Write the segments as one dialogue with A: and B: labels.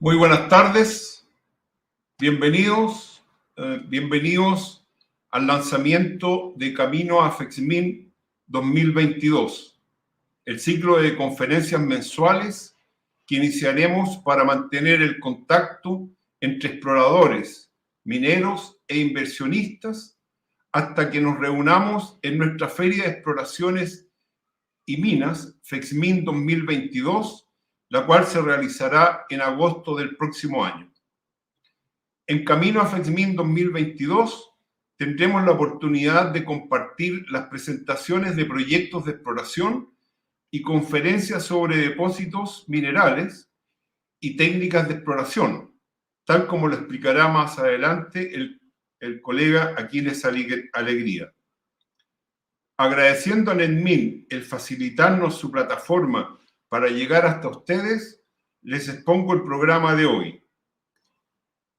A: Muy buenas tardes, bienvenidos al lanzamiento de Camino a FEXMIN 2022, el ciclo de conferencias mensuales que iniciaremos para mantener el contacto entre exploradores, mineros e inversionistas hasta que nos reunamos en nuestra Feria de Exploraciones y Minas FEXMIN 2022, la cual se realizará en agosto del próximo año. En Camino a FEXMIN 2022 tendremos la oportunidad de compartir las presentaciones de proyectos de exploración y conferencias sobre depósitos minerales y técnicas de exploración, tal como lo explicará más adelante el colega Aquiles Alegría. Agradeciendo a NetMin el facilitarnos su plataforma para llegar hasta ustedes, les expongo el programa de hoy.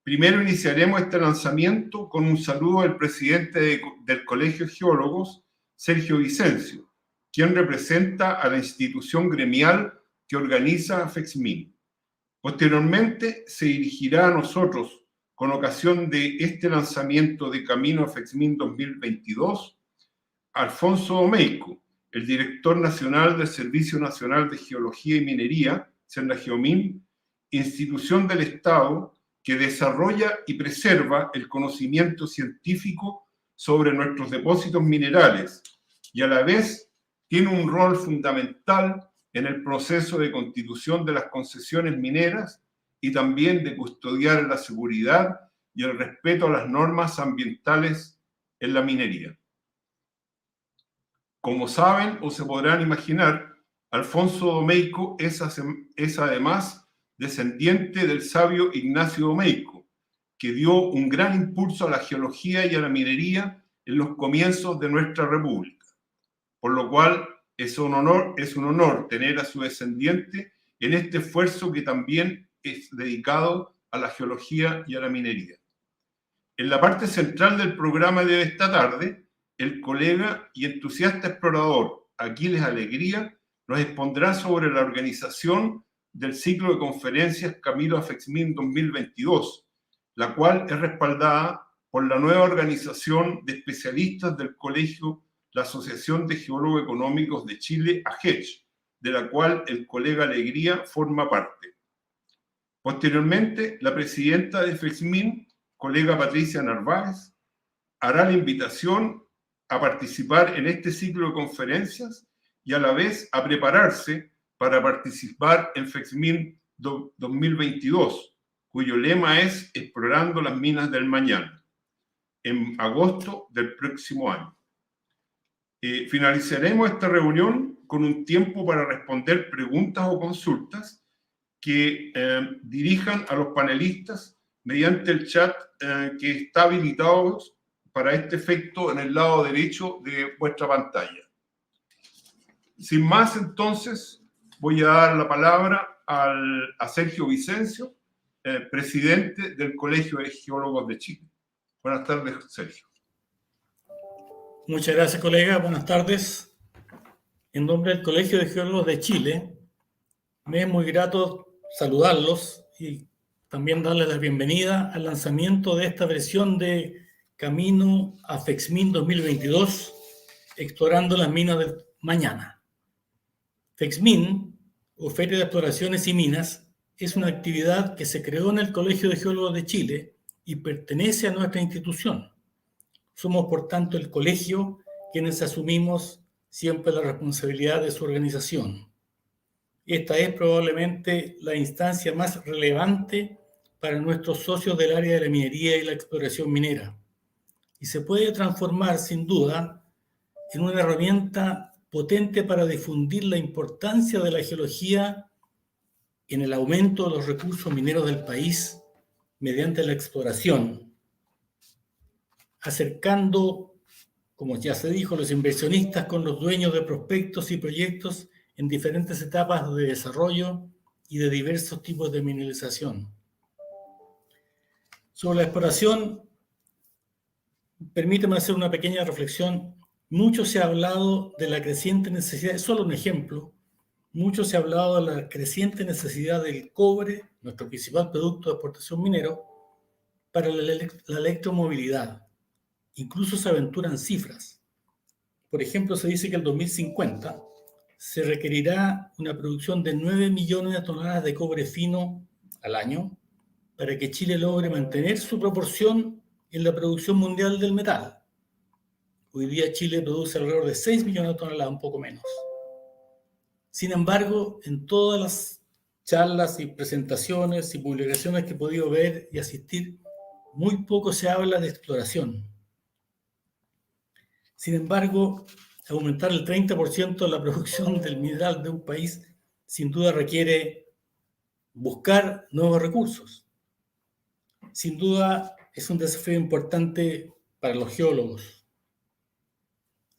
A: Primero iniciaremos este lanzamiento con un saludo del presidente del Colegio de Geólogos, Sergio Vicencio, quien representa a la institución gremial que organiza FEXMIN. Posteriormente se dirigirá a nosotros, con ocasión de este lanzamiento de Camino a FEXMIN 2022, Alfonso Omeico, el director nacional del Servicio Nacional de Geología y Minería, SENAGEOMIN, institución del Estado que desarrolla y preserva el conocimiento científico sobre nuestros depósitos minerales y a la vez tiene un rol fundamental en el proceso de constitución de las concesiones mineras y también de custodiar la seguridad y el respeto a las normas ambientales en la minería. Como saben o se podrán imaginar, Alfonso Omeico es además descendiente del sabio Ignacio Omeico, que dio un gran impulso a la geología y a la minería en los comienzos de nuestra república, por lo cual es un honor tener a su descendiente en este esfuerzo que también es dedicado a la geología y a la minería. En la parte central del programa de esta tarde, el colega y entusiasta explorador Aquiles Alegría nos expondrá sobre la organización del ciclo de conferencias Camino a FEXMIN 2022, la cual es respaldada por la nueva organización de especialistas del colegio, la Asociación de Geólogos Económicos de Chile, AGECH, de la cual el colega Alegría forma parte. Posteriormente, la presidenta de FEXMIN, colega Patricia Narváez, hará la invitación a participar en este ciclo de conferencias y a la vez a prepararse para participar en FEXMIN 2022, cuyo lema es Explorando las minas del mañana, en agosto del próximo año. Finalizaremos esta reunión con un tiempo para responder preguntas o consultas que dirijan a los panelistas mediante el chat que está habilitado para este efecto en el lado derecho de vuestra pantalla. Sin más, entonces, voy a dar la palabra a Sergio Vicencio, presidente del Colegio de Geólogos de Chile. Buenas tardes, Sergio.
B: Muchas gracias, colega. Buenas tardes. En nombre del Colegio de Geólogos de Chile, me es muy grato saludarlos y también darles la bienvenida al lanzamiento de esta versión de Camino a FEXMIN 2022, explorando las minas del mañana. FEXMIN, o Feria de Exploraciones y Minas, es una actividad que se creó en el Colegio de Geólogos de Chile y pertenece a nuestra institución. Somos, por tanto, el colegio quienes asumimos siempre la responsabilidad de su organización. Esta es probablemente la instancia más relevante para nuestros socios del área de la minería y la exploración minera, y se puede transformar, sin duda, en una herramienta potente para difundir la importancia de la geología en el aumento de los recursos mineros del país mediante la exploración, acercando, como ya se dijo, los inversionistas con los dueños de prospectos y proyectos en diferentes etapas de desarrollo y de diversos tipos de mineralización. Sobre la exploración, permíteme hacer una pequeña reflexión. Mucho se ha hablado de la creciente necesidad, es solo un ejemplo, mucho se ha hablado de la creciente necesidad del cobre nuestro principal producto de exportación minero, para la electromovilidad. Incluso se aventuran cifras. Por ejemplo, se dice que en 2050 se requerirá una producción de 9 millones de toneladas de cobre fino al año para que Chile logre mantener su proporción en la producción mundial del metal. Hoy día Chile produce alrededor de 6 millones de toneladas, un poco menos. Sin embargo, en todas las charlas y presentaciones y publicaciones que he podido ver y asistir, muy poco se habla de exploración. Sin embargo, aumentar el 30% de la producción del mineral de un país sin duda requiere buscar nuevos recursos. Sin duda es un desafío importante para los geólogos.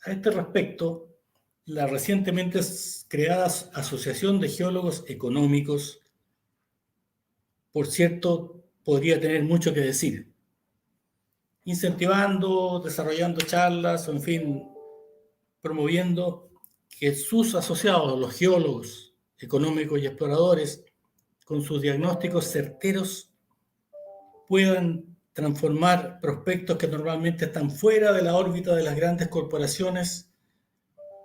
B: A este respecto, la recientemente creada Asociación de Geólogos Económicos, por cierto, podría tener mucho que decir, incentivando, desarrollando charlas, o en fin, promoviendo que sus asociados, los geólogos económicos y exploradores, con sus diagnósticos certeros, puedan transformar prospectos que normalmente están fuera de la órbita de las grandes corporaciones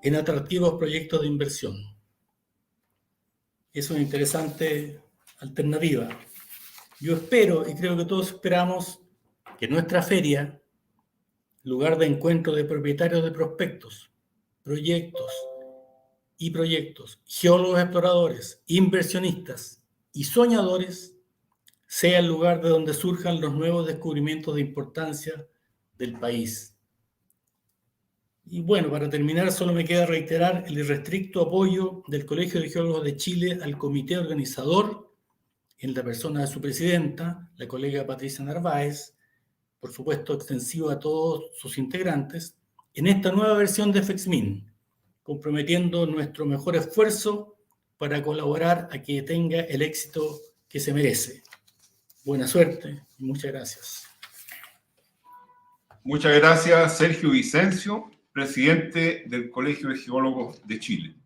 B: en atractivos proyectos de inversión. Es una interesante alternativa. Yo espero, y creo que todos esperamos, que nuestra feria, lugar de encuentro de propietarios de prospectos, proyectos, geólogos exploradores, inversionistas y soñadores, sea el lugar de donde surjan los nuevos descubrimientos de importancia del país. Y bueno, para terminar, solo me queda reiterar el irrestricto apoyo del Colegio de Geólogos de Chile al comité organizador, en la persona de su presidenta, la colega Patricia Narváez, por supuesto extensivo a todos sus integrantes, en esta nueva versión de FEXMIN, comprometiendo nuestro mejor esfuerzo para colaborar a que tenga el éxito que se merece. Buena suerte y muchas gracias.
A: Muchas gracias, Sergio Vicencio, presidente del Colegio de Geólogos de Chile.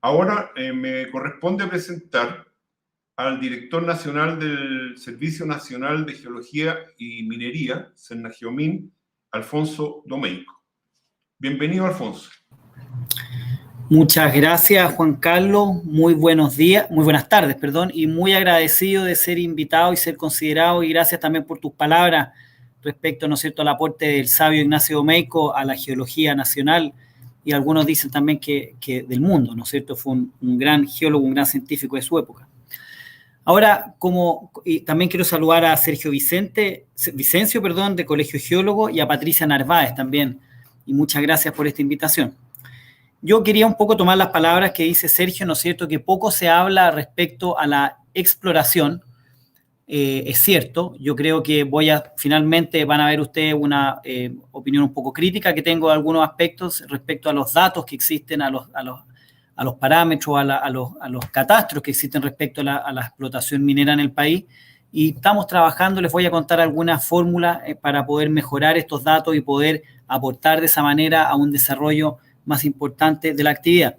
A: Ahora me corresponde presentar al director nacional del Servicio Nacional de Geología y Minería, Sennageomin, Alfonso Domeyko. Bienvenido, Alfonso.
C: Muchas gracias, Juan Carlos. Muy buenos días, muy buenas tardes, perdón, y muy agradecido de ser invitado y ser considerado, y gracias también por tus palabras respecto, ¿no es cierto?, al aporte del sabio Ignacio Domeyko a la geología nacional, y algunos dicen también que del mundo, ¿no es cierto?, fue un gran geólogo, un gran científico de su época. Ahora, y también quiero saludar a Sergio Vicencio, de Colegio Geólogo, y a Patricia Narváez también, y muchas gracias por esta invitación. Yo quería un poco tomar las palabras que dice Sergio, ¿no es cierto?, que poco se habla respecto a la exploración. Es cierto, yo creo que finalmente van a ver ustedes una opinión un poco crítica que tengo de algunos aspectos respecto a los datos que existen, a los parámetros, a los catastros que existen respecto a la explotación minera en el país, y estamos trabajando, les voy a contar algunas fórmulas para poder mejorar estos datos y poder aportar de esa manera a un desarrollo más importante de la actividad.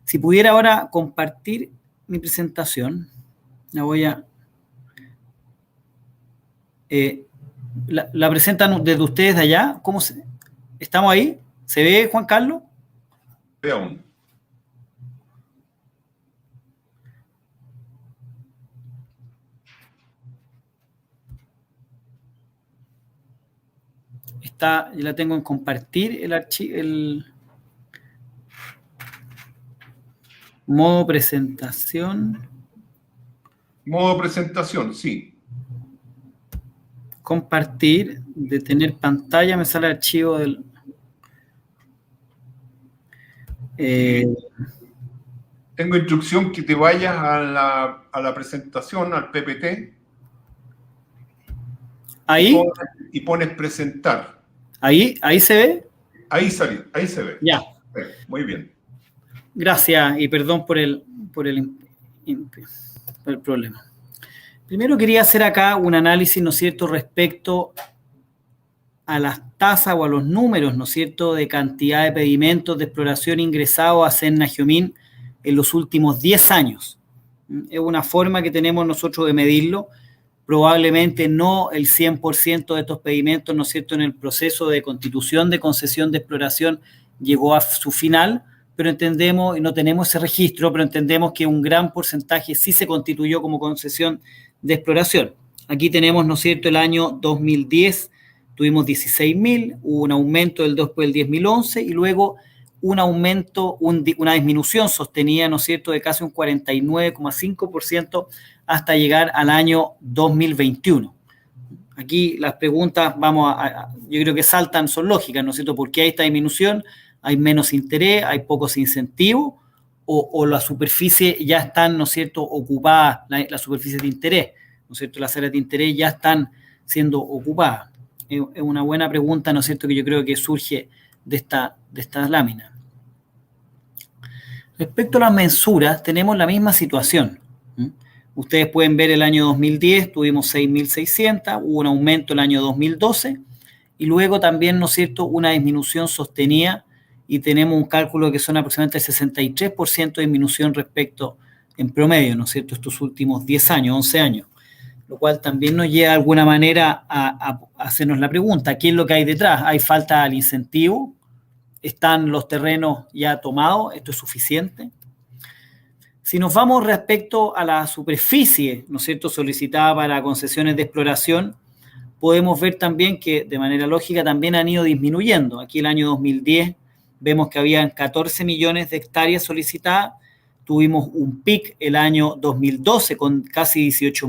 C: Si pudiera ahora compartir mi presentación, la voy a... la presentan desde ustedes de allá. ¿Estamos ahí? ¿Se ve, Juan Carlos?
A: Ve aún.
C: Yo la tengo en compartir el archivo, el modo presentación.
A: Modo presentación, sí.
C: Compartir, detener pantalla, me sale el archivo del...
A: Tengo instrucción que te vayas a la presentación, al PPT.
C: Ahí.
A: Y pones presentar.
C: Ahí se ve.
A: Ahí se ve.
C: Ya.
A: Muy bien.
C: Gracias y perdón por el problema. Primero quería hacer acá un análisis, ¿no es cierto?, respecto a las tasas o a los números, ¿no es cierto?, de cantidad de pedimentos de exploración ingresados a Sennageomin en los últimos 10 años. Es una forma que tenemos nosotros de medirlo. Probablemente no el 100% de estos pedimentos, ¿no es cierto?, en el proceso de constitución de concesión de exploración llegó a su final, pero entendemos, y no tenemos ese registro, pero entendemos que un gran porcentaje sí se constituyó como concesión de exploración. Aquí tenemos, ¿no es cierto?, el año 2010, tuvimos 16.000, hubo un aumento después del 2011 y luego un aumento, una disminución sostenida, ¿no es cierto?, de casi un 49,5% hasta llegar al año 2021. Aquí las preguntas, yo creo que saltan, son lógicas, ¿no es cierto? ¿Por qué hay esta disminución? ¿Hay menos interés? ¿Hay pocos incentivos? ¿O la superficie ya están, ¿no es cierto?, ocupadas, la superficie de interés, ¿no es cierto? Las áreas de interés ya están siendo ocupadas. Es una buena pregunta, ¿no es cierto?, que yo creo que surge de estas láminas. Respecto a las mensuras, tenemos la misma situación. Ustedes pueden ver el año 2010, tuvimos 6.600, hubo un aumento el año 2012 y luego también, ¿no es cierto?, una disminución sostenida y tenemos un cálculo que son aproximadamente el 63% de disminución respecto en promedio, ¿no es cierto?, estos últimos 10 años, 11 años, lo cual también nos lleva de alguna manera a hacernos la pregunta, ¿qué es lo que hay detrás? ¿Hay falta al incentivo? ¿Están los terrenos ya tomados? ¿Esto es suficiente? Si nos vamos respecto a la superficie, ¿no es cierto?, solicitada para concesiones de exploración, podemos ver también que de manera lógica también han ido disminuyendo. Aquí el año 2010 vemos que habían 14 millones de hectáreas solicitadas, tuvimos un pic el año 2012 con casi 18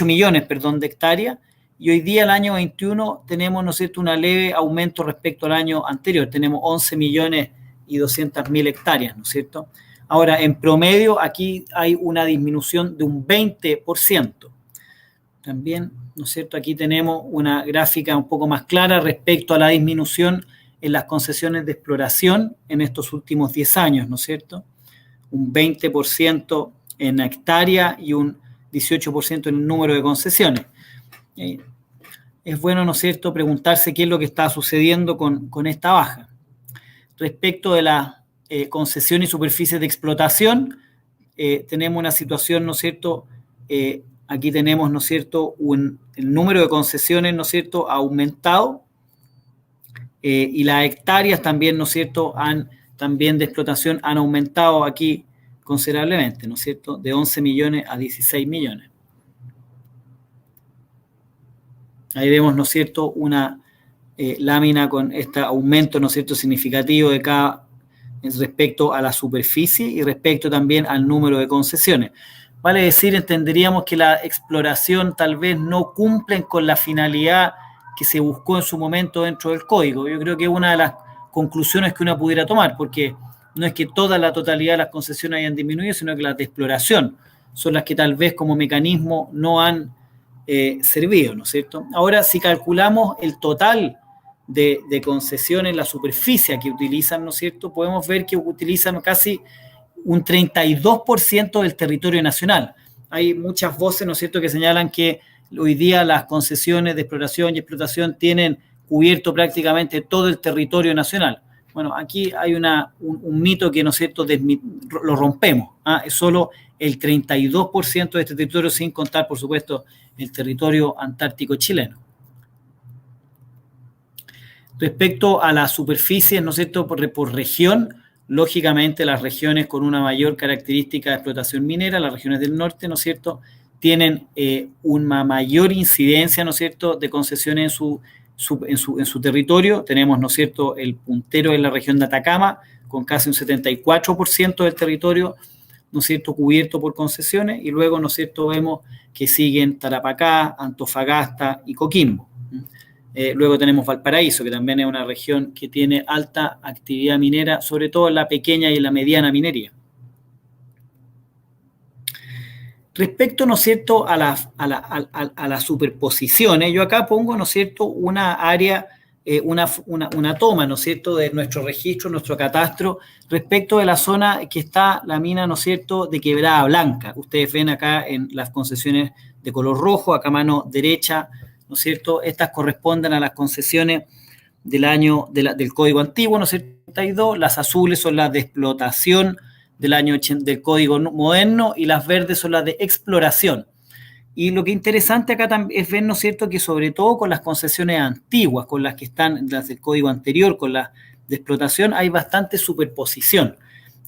C: millones de hectáreas, y hoy día, el año 21, tenemos, ¿no es cierto?, un leve aumento respecto al año anterior. Tenemos 11 millones y 200.000 hectáreas, ¿no es cierto? Ahora, en promedio, aquí hay una disminución de un 20%. También, ¿no es cierto?, aquí tenemos una gráfica un poco más clara respecto a la disminución en las concesiones de exploración en estos últimos 10 años, ¿no es cierto? Un 20% en hectárea y un 18% en el número de concesiones. Es bueno, ¿no es cierto?, preguntarse qué es lo que está sucediendo con esta baja. Respecto de la concesión y superficies de explotación, tenemos una situación, ¿no es cierto?, aquí tenemos, ¿no es cierto?, el número de concesiones, ¿no es cierto?, ha aumentado y las hectáreas también, ¿no es cierto?, también de explotación han aumentado aquí considerablemente, ¿no es cierto?, de 11 millones a 16 millones. Ahí vemos, ¿no es cierto?, una lámina con este aumento, ¿no es cierto?, significativo de cada respecto a la superficie y respecto también al número de concesiones. Vale decir, entenderíamos que la exploración tal vez no cumplen con la finalidad que se buscó en su momento dentro del código. Yo creo que es una de las conclusiones que uno pudiera tomar, porque no es que toda la totalidad de las concesiones hayan disminuido, sino que las de exploración son las que tal vez como mecanismo no han servido, ¿no es cierto? Ahora, si calculamos el total de concesiones, la superficie que utilizan, ¿no es cierto?, podemos ver que utilizan casi un 32% del territorio nacional. Hay muchas voces, ¿no es cierto?, que señalan que hoy día las concesiones de exploración y explotación tienen cubierto prácticamente todo el territorio nacional. Bueno, aquí hay un mito que, ¿no es cierto?, lo rompemos. Es solo el 32% de este territorio, sin contar, por supuesto, el territorio antártico chileno. Respecto a las superficies, ¿no es cierto?, por región, lógicamente las regiones con una mayor característica de explotación minera, las regiones del norte, ¿no es cierto?, tienen una mayor incidencia, ¿no es cierto?, de concesiones en su territorio. Tenemos, ¿no es cierto?, el puntero en la región de Atacama, con casi un 74% del territorio, ¿no es cierto?, cubierto por concesiones, y luego, ¿no es cierto?, vemos que siguen Tarapacá, Antofagasta y Coquimbo. Luego tenemos Valparaíso, que también es una región que tiene alta actividad minera, sobre todo en la pequeña y en la mediana minería. Respecto, ¿no es cierto?, a las superposiciones, yo acá pongo, ¿no es cierto?, una área, una toma, ¿no es cierto?, de nuestro registro, nuestro catastro, respecto de la zona que está la mina, ¿no es cierto?, de Quebrada Blanca. Ustedes ven acá en las concesiones de color rojo, acá a mano derecha, ¿no es cierto? Estas corresponden a las concesiones del año del Código Antiguo, ¿no es cierto?, 72. Las azules son las de explotación del Código Moderno, y las verdes son las de exploración. Y lo que es interesante acá es ver, ¿no es cierto?, que sobre todo con las concesiones antiguas, con las que están las del código anterior, con las de explotación, hay bastante superposición.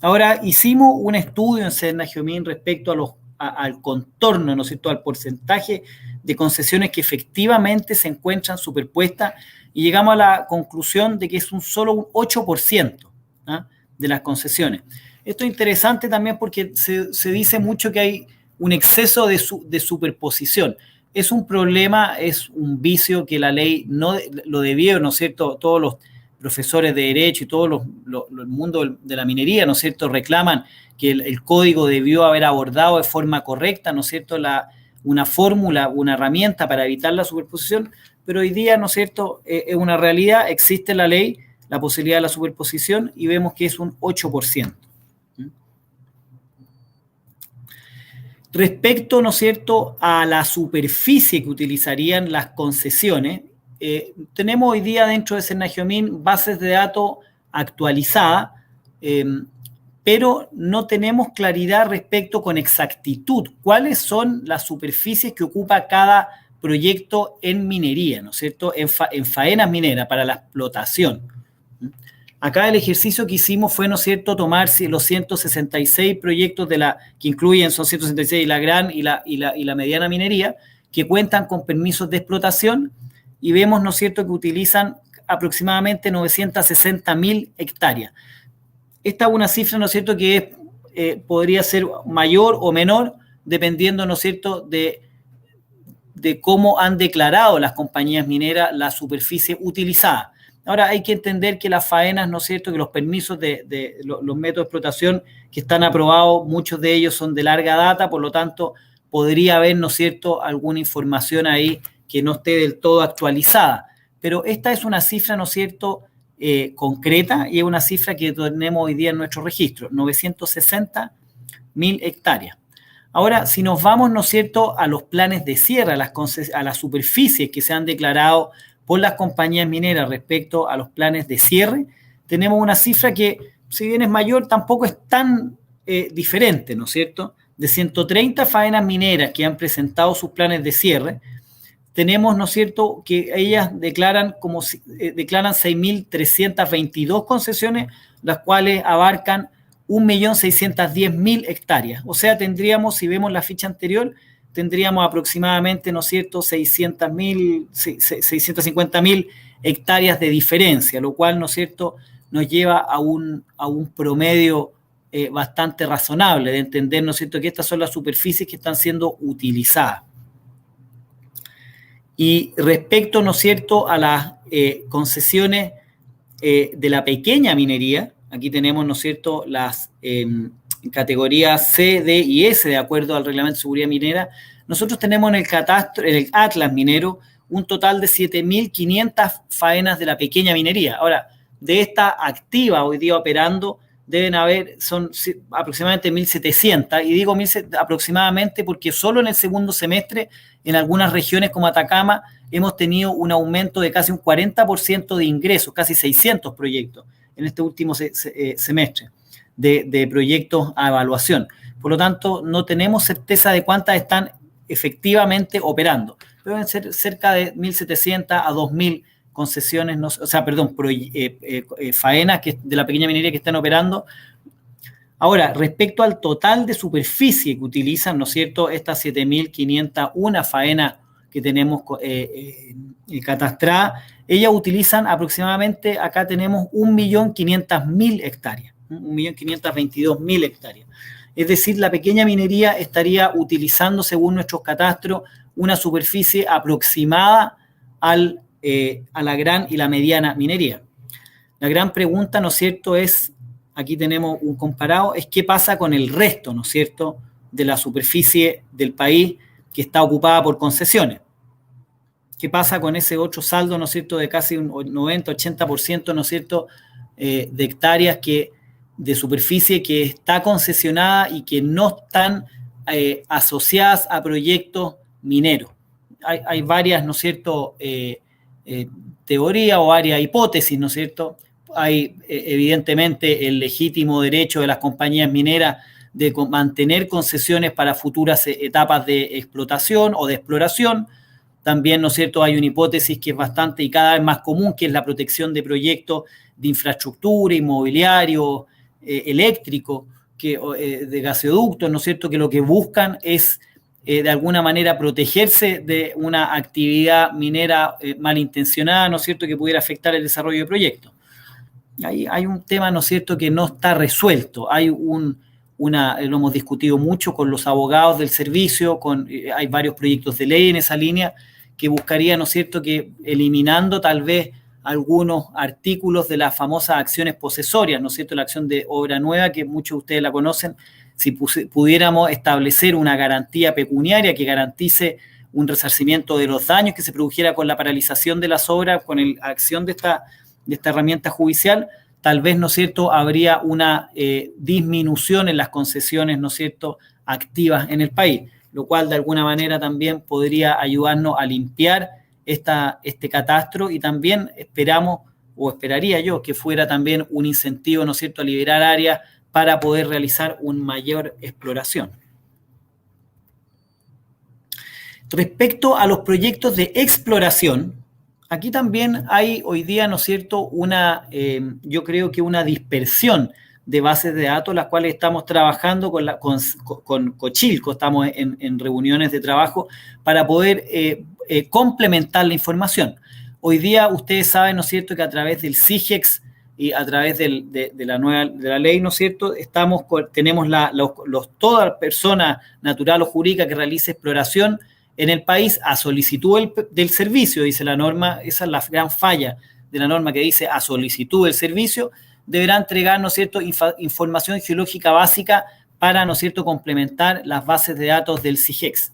C: Ahora, hicimos un estudio en Senagiomin respecto al contorno, ¿no es cierto?, al porcentaje de concesiones que efectivamente se encuentran superpuestas, y llegamos a la conclusión de que es solo un 8%, ¿ah?, de las concesiones. Esto es interesante también porque se dice mucho que hay un exceso de superposición. Es un problema, es un vicio que la ley no lo debió, ¿no es cierto? Todos los profesores de derecho y todo el mundo de la minería, ¿no es cierto?, reclaman que el código debió haber abordado de forma correcta, ¿no es cierto?, una fórmula, una herramienta para evitar la superposición, pero hoy día, ¿no es cierto?, es una realidad, existe en la ley la posibilidad de la superposición y vemos que es un 8%. Respecto, ¿no es cierto?, a la superficie que utilizarían las concesiones, tenemos hoy día dentro de Senagiomin bases de datos actualizadas, pero no tenemos claridad respecto con exactitud cuáles son las superficies que ocupa cada proyecto en minería, ¿no es cierto?, en faenas mineras para la explotación. Acá el ejercicio que hicimos fue, ¿no es cierto?, tomar los 166 proyectos que incluyen, son 166 la gran y la mediana minería, que cuentan con permisos de explotación, y vemos, ¿no es cierto?, que utilizan aproximadamente 960.000 hectáreas. Esta es una cifra, ¿no es cierto?, que podría ser mayor o menor, dependiendo, ¿no es cierto?, de cómo han declarado las compañías mineras la superficie utilizada. Ahora hay que entender que las faenas, ¿no es cierto?, que los permisos de los métodos de explotación que están aprobados, muchos de ellos son de larga data, por lo tanto podría haber, ¿no es cierto?, alguna información ahí que no esté del todo actualizada. Pero esta es una cifra, ¿no es cierto?, concreta, y es una cifra que tenemos hoy día en nuestro registro, 960.000 hectáreas. Ahora, si nos vamos, ¿no es cierto?, a los planes de cierre, a las superficies que se han declarado por las compañías mineras respecto a los planes de cierre, tenemos una cifra que, si bien es mayor, tampoco es tan diferente, ¿no es cierto? De 130 faenas mineras que han presentado sus planes de cierre, tenemos, ¿no es cierto?, que ellas declaran 6.322 concesiones, las cuales abarcan 1.610.000 hectáreas. O sea, tendríamos, si vemos la ficha anterior, tendríamos aproximadamente, ¿no es cierto?, 650.000 hectáreas de diferencia, lo cual, ¿no es cierto?, nos lleva a un promedio bastante razonable de entender, ¿no es cierto?, que estas son las superficies que están siendo utilizadas. Y respecto, ¿no es cierto?, a las concesiones de la pequeña minería, aquí tenemos, ¿no es cierto?, las categorías C, D y S, de acuerdo al Reglamento de Seguridad Minera. Nosotros tenemos en el catastro, en el Atlas minero, un total de 7.500 faenas de la pequeña minería. Ahora, de esta activa hoy día operando, son aproximadamente 1.700, y digo aproximadamente porque solo en el segundo semestre, en algunas regiones como Atacama, hemos tenido un aumento de casi un 40% de ingresos, casi 600 proyectos en este último semestre de proyectos a evaluación. Por lo tanto, no tenemos certeza de cuántas están efectivamente operando. Deben ser cerca de 1.700 a 2.000 concesiones, faenas de la pequeña minería que están operando. Ahora, respecto al total de superficie que utilizan, ¿no es cierto?, estas 7.501 faenas que tenemos catastradas, ellas utilizan aproximadamente, acá tenemos 1.500.000 hectáreas, 1.522.000 hectáreas. Es decir, la pequeña minería estaría utilizando, según nuestros catastros, una superficie aproximada a la gran y la mediana minería. La gran pregunta, ¿no es cierto?, es, aquí tenemos un comparado, es qué pasa con el resto, ¿no es cierto?, de la superficie del país que está ocupada por concesiones. ¿Qué pasa con ese otro saldo, ¿no es cierto?, de casi un 90-80%, ¿no es cierto?, de hectáreas de superficie que está concesionada y que no están asociadas a proyectos mineros? Hay varias, ¿no es cierto?, teorías o varias hipótesis, ¿no es cierto? hay evidentemente el legítimo derecho de las compañías mineras de mantener concesiones para futuras etapas de explotación o de exploración. También, ¿no es cierto?, hay una hipótesis que es bastante y cada vez más común, que es la protección de proyectos de infraestructura, inmobiliario, eléctrico, de gasoductos, ¿no es cierto?, que lo que buscan es de alguna manera protegerse de una actividad minera malintencionada, ¿no es cierto?, que pudiera afectar el desarrollo de proyectos. Hay un tema, ¿no es cierto?, que no está resuelto. Hay lo hemos discutido mucho con los abogados del servicio, hay varios proyectos de ley en esa línea que buscaría, ¿no es cierto?, que eliminando tal vez algunos artículos de las famosas acciones posesorias, ¿no es cierto?, la acción de obra nueva, que muchos de ustedes la conocen, si pudiéramos establecer una garantía pecuniaria que garantice un resarcimiento de los daños que se produjera con la paralización de las obras, con la acción de esta herramienta judicial, tal vez, ¿no es cierto?, habría una disminución en las concesiones, ¿no es cierto?, activas en el país, lo cual de alguna manera también podría ayudarnos a limpiar este catastro, y también esperaría yo que fuera también un incentivo, ¿no es cierto?, a liberar áreas para poder realizar una mayor exploración. Respecto a los proyectos de exploración, aquí también hay hoy día, ¿no es cierto?, yo creo que una dispersión de bases de datos, las cuales estamos trabajando con Cochilco, estamos en reuniones de trabajo para poder complementar la información. Hoy día ustedes saben, ¿no es cierto?, que a través del CIGEX y a través de la ley, ¿no es cierto?, tenemos toda persona natural o jurídica que realice exploración en el país a solicitud del servicio, dice la norma. Esa es la gran falla de la norma, que dice a solicitud del servicio, deberá entregar, ¿no es cierto?, información geológica básica para, ¿no es cierto?, complementar las bases de datos del CIGEX.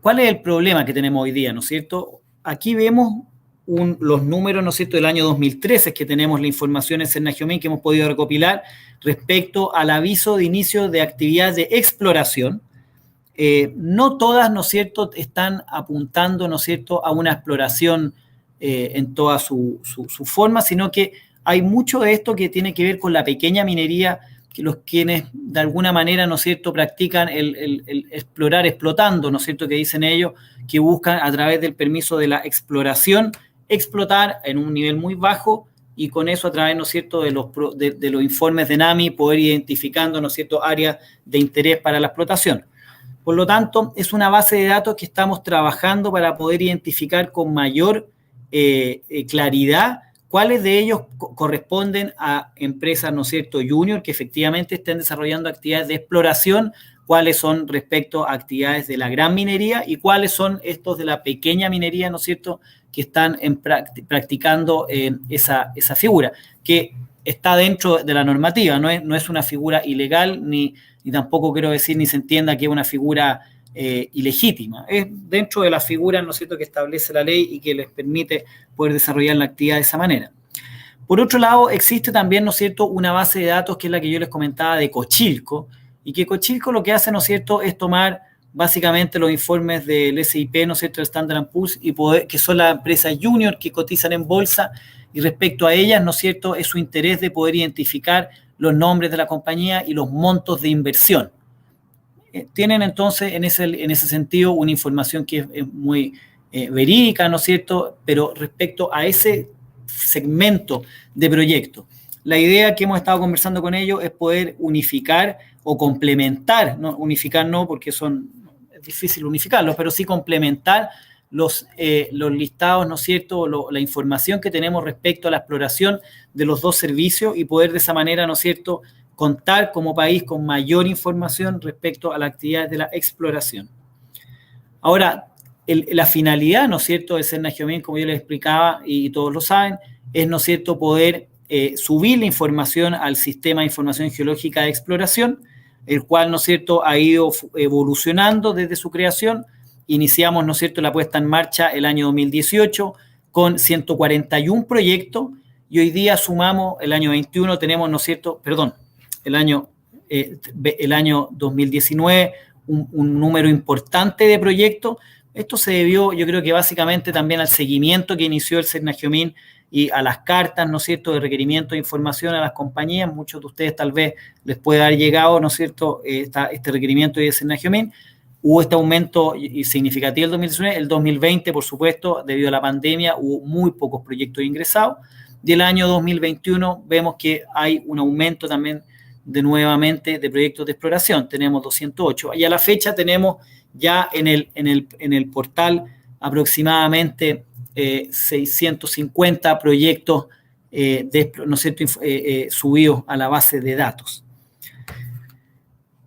C: ¿Cuál es el problema que tenemos hoy día, ¿no es cierto? Aquí vemos los números, ¿no es cierto?, del año 2013, que tenemos la información en Cernagiomín que hemos podido recopilar respecto al aviso de inicio de actividades de exploración. No todas, ¿no es cierto?, están apuntando, ¿no es cierto?, a una exploración en toda su forma, sino que hay mucho de esto que tiene que ver con la pequeña minería, quienes de alguna manera, ¿no es cierto?, practican el explorar explotando, ¿no es cierto?, que dicen ellos, que buscan a través del permiso de la exploración explotar en un nivel muy bajo, y con eso a través, ¿no es cierto?, de los informes de NAMI poder ir identificando, ¿no es cierto?, áreas de interés para la explotación. Por lo tanto, es una base de datos que estamos trabajando para poder identificar con mayor claridad cuáles de ellos corresponden a empresas, ¿no es cierto?, junior, que efectivamente estén desarrollando actividades de exploración, cuáles son respecto a actividades de la gran minería y cuáles son estos de la pequeña minería, ¿no es cierto?, que están practicando esa figura, que está dentro de la normativa, no es una figura ilegal, ni tampoco quiero decir ni se entienda que es una figura ilegítima. Es dentro de las figuras, ¿no es cierto?, que establece la ley y que les permite poder desarrollar la actividad de esa manera. Por otro lado, existe también, ¿no es cierto?, una base de datos que es la que yo les comentaba de Cochilco, y que Cochilco lo que hace, ¿no es cierto?, es tomar básicamente los informes del SIP, ¿no es cierto?, el Standard & Poor's, que son las empresas junior que cotizan en bolsa, y respecto a ellas, ¿no es cierto?, es su interés de poder identificar los nombres de la compañía y los montos de inversión. Tienen entonces en ese sentido una información que es muy verídica, ¿no es cierto?, pero respecto a ese segmento de proyectos. La idea que hemos estado conversando con ellos es poder unificar o complementar, no unificar no, porque es difícil unificarlos, pero sí complementar los listados, ¿no es cierto?, la información que tenemos respecto a la exploración de los dos servicios, y poder de esa manera, ¿no es cierto?, contar como país con mayor información respecto a la actividad de la exploración. Ahora, la finalidad, ¿no es cierto?, de Cernagiomín, como yo les explicaba y todos lo saben, es, ¿no es cierto?, poder subir la información al sistema de información geológica de exploración, el cual, ¿no es cierto?, ha ido evolucionando desde su creación. Iniciamos, ¿no es cierto?, la puesta en marcha el año 2018 con 141 proyectos, y hoy día sumamos el año 21, tenemos, ¿no es cierto?, perdón, el año 2019, un número importante de proyectos. Esto se debió, yo creo que básicamente también al seguimiento que inició el Cernagiomín y a las cartas, ¿no es cierto?, de requerimiento de información a las compañías. Muchos de ustedes tal vez les puede haber llegado, ¿no es cierto?, este requerimiento de Senagiomín. Hubo este aumento significativo el 2019. El 2020, por supuesto, debido a la pandemia, hubo muy pocos proyectos ingresados. Y el año 2021 vemos que hay un aumento también nuevamente de proyectos de exploración. Tenemos 208. Y a la fecha tenemos ya en el portal aproximadamente 650 proyectos ¿no es cierto?, subidos a la base de datos.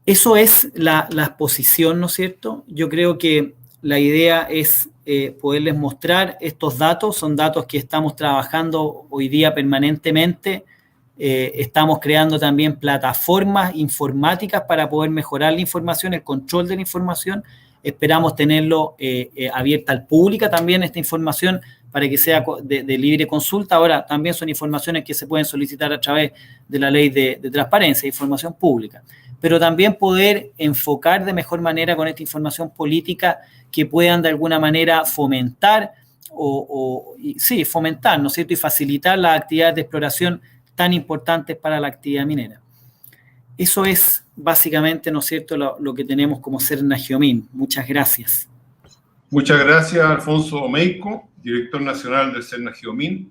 C: Eso es la exposición, ¿no es cierto? Yo creo que la idea es poderles mostrar estos datos. Son datos que estamos trabajando hoy día permanentemente. Estamos creando también plataformas informáticas para poder mejorar la información, el control de la información. Esperamos tenerlo abierta al público también, esta información, para que sea de libre consulta. Ahora, también son informaciones que se pueden solicitar a través de la ley de transparencia de información pública. Pero también poder enfocar de mejor manera con esta información política que puedan de alguna manera fomentar, fomentar, ¿no es cierto?, y facilitar las actividades de exploración tan importantes para la actividad minera. Eso es básicamente, ¿no es cierto?, lo que tenemos como Senagiomín. Muchas gracias.
A: Muchas gracias, Alfonso Omeyco, director nacional del Senagiomín.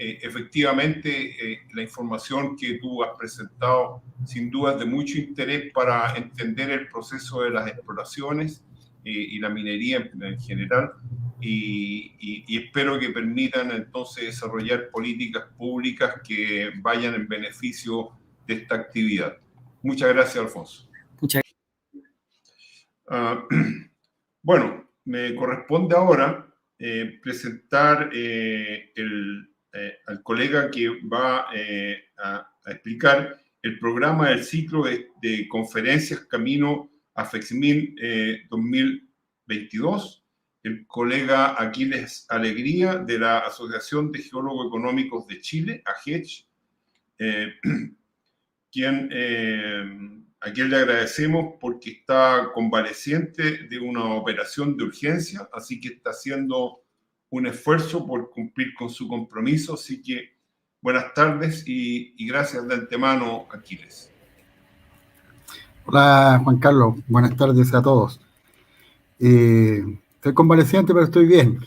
A: Efectivamente, la información que tú has presentado sin duda es de mucho interés para entender el proceso de las exploraciones y la minería en general, y espero que permitan entonces desarrollar políticas públicas que vayan en beneficio de esta actividad. Muchas gracias, Alfonso.
C: Muchas
A: gracias. Bueno, me corresponde ahora presentar al colega que va a explicar el programa del ciclo de conferencias Camino a FEXMIN 2022, el colega Aquiles Alegría de la Asociación de Geólogos Económicos de Chile, AGECH, a quien le agradecemos porque está convaleciente de una operación de urgencia, así que está haciendo un esfuerzo por cumplir con su compromiso. Así que buenas tardes y gracias de antemano, Aquiles.
D: Hola, Juan Carlos. Buenas tardes a todos. Estoy convaleciente, pero estoy bien.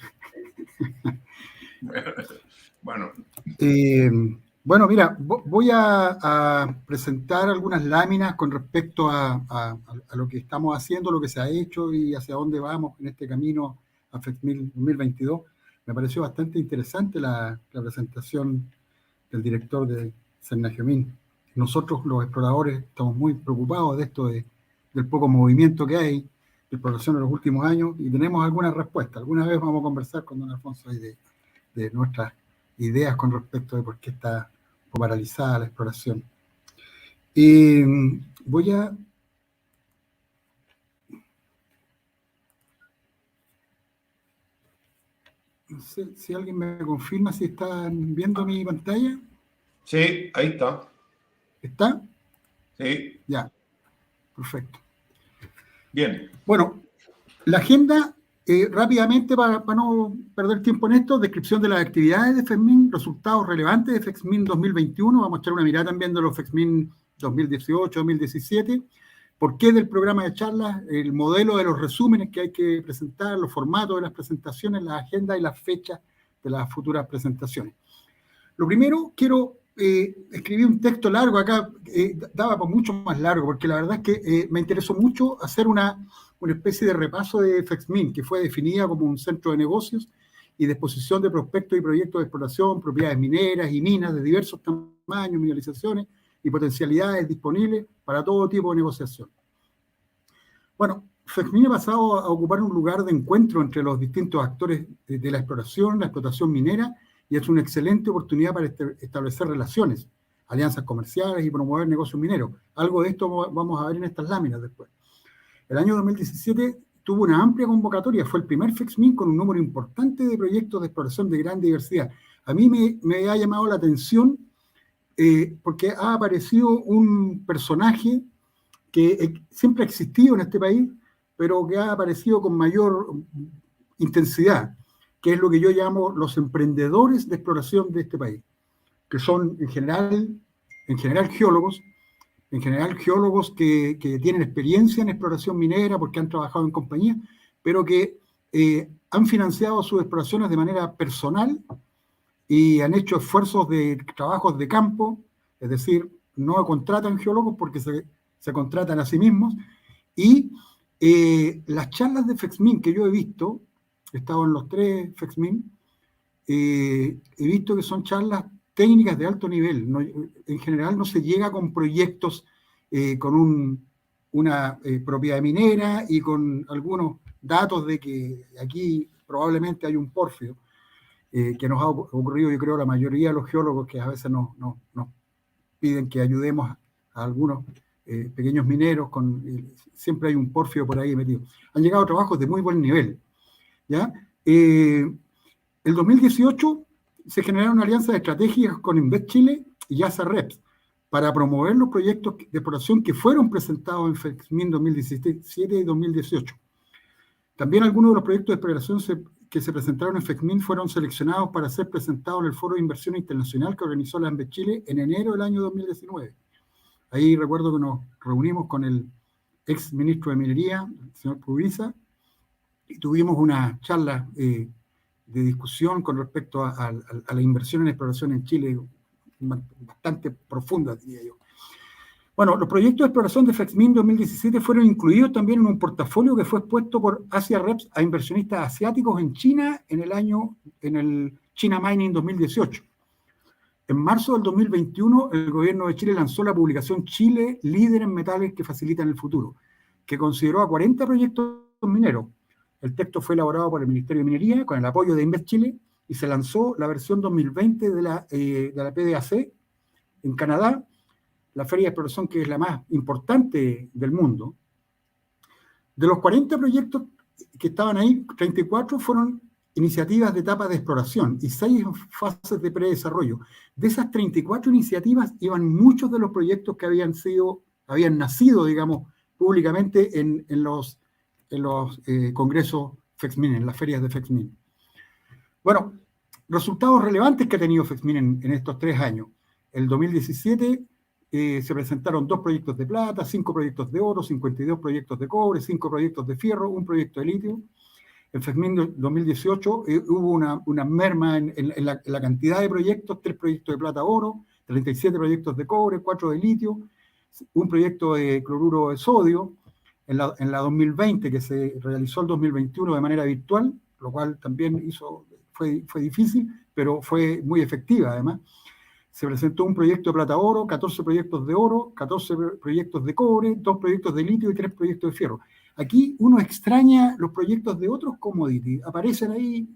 A: Bueno.
D: Bueno, mira, voy a presentar algunas láminas con respecto a lo que estamos haciendo, lo que se ha hecho y hacia dónde vamos en este camino a FEXMIN 2022. Me pareció bastante interesante la presentación del director de Senagiomín. Nosotros, los exploradores, estamos muy preocupados de esto, del poco movimiento que hay de exploración en los últimos años, y tenemos algunas respuestas. Alguna vez vamos a conversar con don Alfonso ahí de nuestras ideas con respecto de por qué está paralizada la exploración. Voy a... No sé si alguien me confirma si están viendo mi pantalla.
A: Sí, ahí está.
D: ¿Está?
A: Sí.
D: Ya, perfecto.
A: Bien.
D: Bueno, la agenda, rápidamente, para no perder tiempo en esto, descripción de las actividades de FEXMIN, resultados relevantes de FEXMIN 2021, vamos a echar una mirada también de los FEXMIN 2018, 2017, por qué del programa de charlas, el modelo de los resúmenes que hay que presentar, los formatos de las presentaciones, las agendas y las fechas de las futuras presentaciones. Lo primero, quiero escribir un texto largo acá, daba por mucho más largo, porque la verdad es que me interesó mucho hacer una especie de repaso de FEXMIN, que fue definida como un centro de negocios y de exposición de prospectos y proyectos de exploración, propiedades mineras y minas de diversos tamaños, mineralizaciones y potencialidades disponibles para todo tipo de negociación. Bueno, FEXMIN ha pasado a ocupar un lugar de encuentro entre los distintos actores de la exploración, la explotación minera, y es una excelente oportunidad para establecer relaciones, alianzas comerciales y promover negocios mineros. Algo de esto vamos a ver en estas láminas después. El año 2017 tuvo una amplia convocatoria, fue el primer FEXMIN con un número importante de proyectos de exploración de gran diversidad. A mí me ha llamado la atención porque ha aparecido un personaje que siempre ha existido en este país, pero que ha aparecido con mayor intensidad. que es lo que yo llamo los emprendedores de exploración de este país, que son en general geólogos, que tienen experiencia en exploración minera porque han trabajado en compañías, pero que han financiado sus exploraciones de manera personal y han hecho esfuerzos de trabajos de campo, es decir, no contratan geólogos porque se contratan a sí mismos. Y las charlas de FEXMIN que yo he visto, he estado en los 3 FEXMIN, he visto que son charlas técnicas de alto nivel. No, en general no se llega con proyectos con una propiedad minera y con algunos datos de que aquí probablemente hay un pórfido, que nos ha ocurrido, yo creo, la mayoría de los geólogos que a veces nos piden que ayudemos a algunos pequeños mineros, siempre hay un pórfido por ahí metido. Han llegado trabajos de muy buen nivel, ¿ya? El 2018 se generaron alianzas estratégicas con Invest Chile y ASA Reps para promover los proyectos de exploración que fueron presentados en FEXMIN 2017 y 2018. También algunos de los proyectos de exploración que se presentaron en FEXMIN fueron seleccionados para ser presentados en el Foro de Inversión Internacional que organizó la Invest Chile en enero del año 2019. Ahí recuerdo que nos reunimos con el ex ministro de Minería, el señor Pubiza, y tuvimos una charla de discusión con respecto a la inversión en exploración en Chile, bastante profunda, diría yo. Bueno, los proyectos de exploración de FEXMIN 2017 fueron incluidos también en un portafolio que fue expuesto por Asia Reps a inversionistas asiáticos en China en el China Mining 2018. En marzo del 2021, el gobierno de Chile lanzó la publicación Chile, líder en metales que facilitan el futuro, que consideró a 40 proyectos mineros. El texto fue elaborado por el Ministerio de Minería con el apoyo de Invest Chile y se lanzó la versión 2020 de la PDAC en Canadá, la feria de exploración que es la más importante del mundo. De los 40 proyectos que estaban ahí, 34 fueron iniciativas de etapa de exploración y 6 fases de predesarrollo. De esas 34 iniciativas iban muchos de los proyectos que habían nacido, digamos, públicamente en los congresos FEXMIN, en las ferias de FEXMIN. Bueno, resultados relevantes que ha tenido FEXMIN en estos 3 años. El 2017 se presentaron 2 proyectos de plata, 5 proyectos de oro, 52 proyectos de cobre, 5 proyectos de fierro, 1 proyecto de litio. En FEXMIN 2018 hubo una merma en la cantidad de proyectos, 3 proyectos de plata-oro, 37 proyectos de cobre, 4 de litio, 1 proyecto de cloruro de sodio. En la 2020, que se realizó el 2021 de manera virtual, lo cual también fue difícil, pero fue muy efectiva además. Se presentó un proyecto de plata-oro, 14 proyectos de oro, 14 proyectos de cobre, 2 proyectos de litio y 3 proyectos de fierro. Aquí uno extraña los proyectos de otros commodities. Aparecen ahí,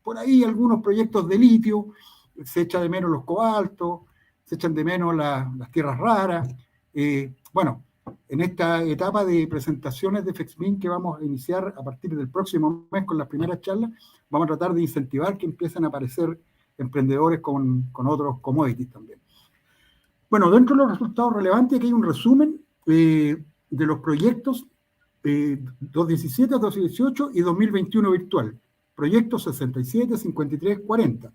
D: por ahí algunos proyectos de litio, se echa de menos los cobaltos, se echan de menos las tierras raras. Bueno, en esta etapa de presentaciones de FEXMIN que vamos a iniciar a partir del próximo mes con las primeras charlas, vamos a tratar de incentivar que empiecen a aparecer emprendedores con otros commodities también. Bueno, dentro de los resultados relevantes, aquí hay un resumen de los proyectos 2017, 2018 y 2021 virtual. Proyectos 67, 53, 40.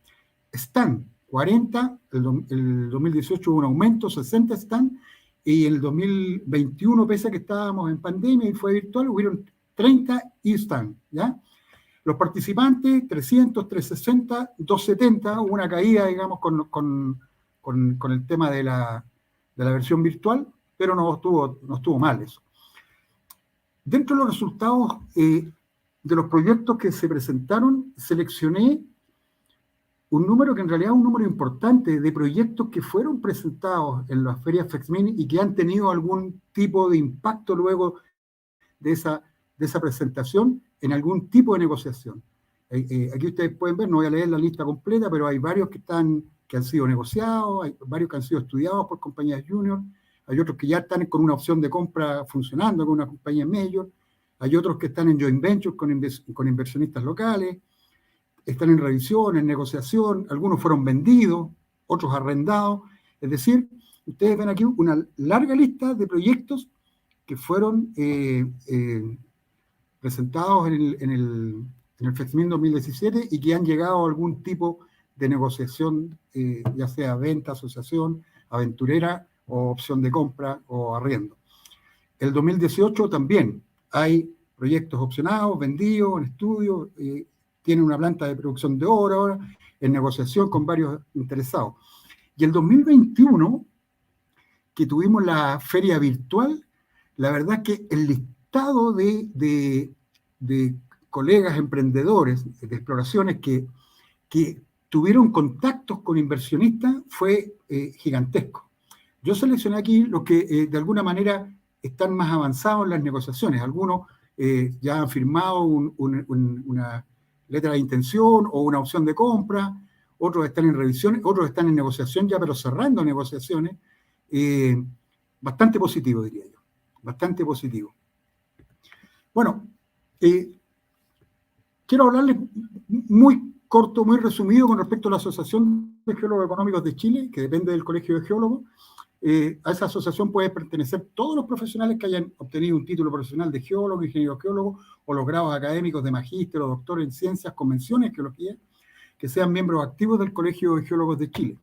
D: Están 40, el 2018 hubo un aumento, 60 están, y el 2021, pese a que estábamos en pandemia y fue virtual, hubieron 30 y están, ¿ya? Los participantes, 300, 360, 270, hubo una caída, digamos, con el tema de la versión virtual, pero no estuvo mal eso. Dentro de los resultados de los proyectos que se presentaron, seleccioné un número que en realidad es un número importante de proyectos que fueron presentados en las ferias FEXMIN y que han tenido algún tipo de impacto luego de esa presentación en algún tipo de negociación. Aquí ustedes pueden ver, no voy a leer la lista completa, pero hay varios que han sido negociados, hay varios que han sido estudiados por compañías junior, hay otros que ya están con una opción de compra funcionando con una compañía major, hay otros que están en joint venture con inversionistas locales, están en revisión, en negociación, algunos fueron vendidos, otros arrendados. Es decir, ustedes ven aquí una larga lista de proyectos que fueron presentados en en el FEXMIN 2017 y que han llegado a algún tipo de negociación, ya sea venta, asociación, aventurera o opción de compra o arriendo. El 2018 también hay proyectos opcionados, vendidos, en estudio, tienen una planta de producción de oro ahora, en negociación con varios interesados. Y el 2021, que tuvimos la feria virtual, la verdad que el listado de colegas emprendedores de exploraciones que tuvieron contactos con inversionistas fue gigantesco. Yo seleccioné aquí los que de alguna manera están más avanzados en las negociaciones. Algunos ya han firmado una letra de intención o una opción de compra, otros están en revisión, otros están en negociación ya, pero cerrando negociaciones. Bastante positivo, diría yo. Bastante positivo. Bueno, quiero hablarles muy corto, muy resumido con respecto a la Asociación de Geólogos Económicos de Chile, que depende del Colegio de Geólogos. A esa asociación pueden pertenecer todos los profesionales que hayan obtenido un título profesional de geólogo, ingeniero geólogo, o los grados académicos de magíster o doctor en ciencias, convenciones, geología, que sean miembros activos del Colegio de Geólogos de Chile.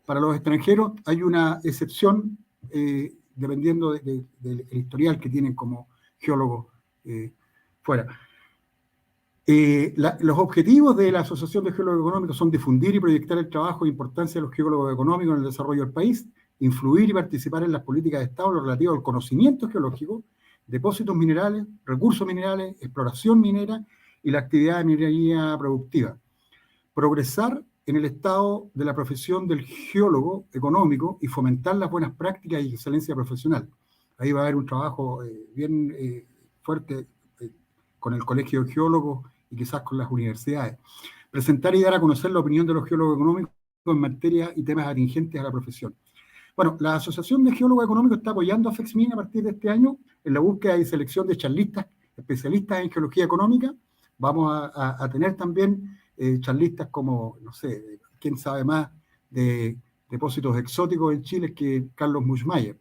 D: Para los extranjeros hay una excepción, dependiendo del historial que tienen como geólogos fuera. Los objetivos de la Asociación de Geólogos Económicos son difundir y proyectar el trabajo e importancia de los geólogos económicos en el desarrollo del país, influir y participar en las políticas de Estado lo relativo al conocimiento geológico, depósitos minerales, recursos minerales, exploración minera y la actividad de minería productiva. Progresar en el estado de la profesión del geólogo económico y fomentar las buenas prácticas y excelencia profesional. Ahí va a haber un trabajo bien fuerte con el Colegio de Geólogos y quizás con las universidades. Presentar y dar a conocer la opinión de los geólogos económicos en materia y temas atingentes a la profesión. Bueno, la Asociación de Geólogos Económicos está apoyando a FEXMIN a partir de este año en la búsqueda y selección de charlistas especialistas en geología económica. Vamos a tener también charlistas como, no sé, quién sabe más de depósitos exóticos en Chile que Carlos Muschmayer.